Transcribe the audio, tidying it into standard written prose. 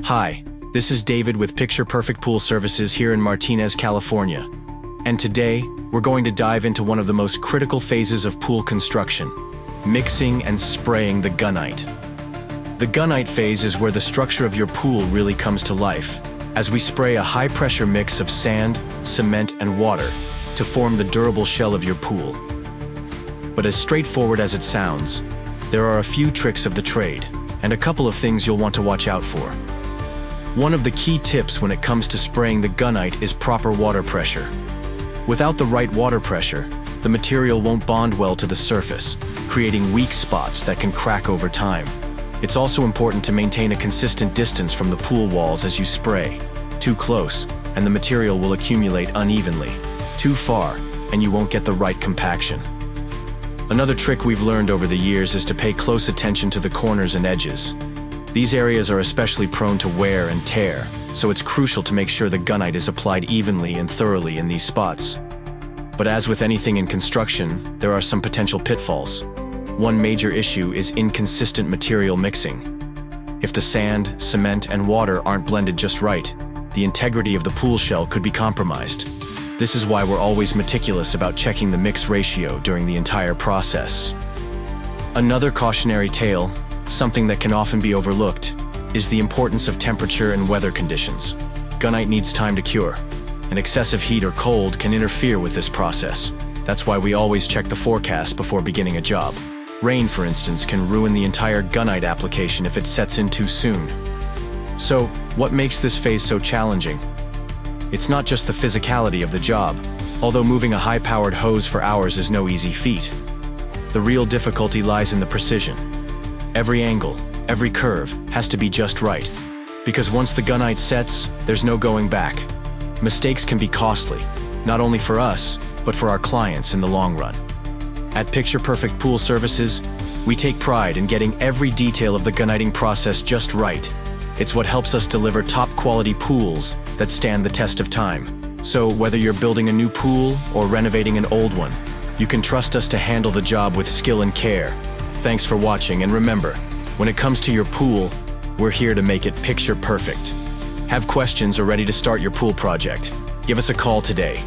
Hi, this is David with Picture Perfect Pool Services here in Martinez, California. And today, we're going to dive into one of the most critical phases of pool construction: mixing and spraying the gunite. The gunite phase is where the structure of your pool really comes to life, as we spray a high-pressure mix of sand, cement, and water to form the durable shell of your pool. But as straightforward as it sounds, there are a few tricks of the trade, and a couple of things you'll want to watch out for. One of the key tips when it comes to spraying the gunite is proper water pressure. Without the right water pressure, the material won't bond well to the surface, creating weak spots that can crack over time. It's also important to maintain a consistent distance from the pool walls as you spray. Too close, and the material will accumulate unevenly. Too far, and you won't get the right compaction. Another trick we've learned over the years is to pay close attention to the corners and edges. These areas are especially prone to wear and tear, so it's crucial to make sure the gunite is applied evenly and thoroughly in these spots. But as with anything in construction, there are some potential pitfalls. One major issue is inconsistent material mixing. If the sand, cement, and water aren't blended just right, the integrity of the pool shell could be compromised. This is why we're always meticulous about checking the mix ratio during the entire process. Another cautionary tale, something that can often be overlooked, is the importance of temperature and weather conditions. Gunite needs time to cure, and excessive heat or cold can interfere with this process. That's why we always check the forecast before beginning a job. Rain, for instance, can ruin the entire gunite application if it sets in too soon. So, what makes this phase so challenging? It's not just the physicality of the job, although moving a high-powered hose for hours is no easy feat. The real difficulty lies in the precision. Every angle, every curve has to be just right, because once the gunite sets, there's no going back. Mistakes can be costly, not only for us, but for our clients in the long run. At Picture Perfect Pool Services, we take pride in getting every detail of the guniting process just right. It's what helps us deliver top-quality pools that stand the test of time. So whether you're building a new pool or renovating an old one, you can trust us to handle the job with skill and care. Thanks for watching, and remember, when it comes to your pool, we're here to make it picture perfect. Have questions or ready to start your pool project? Give us a call today.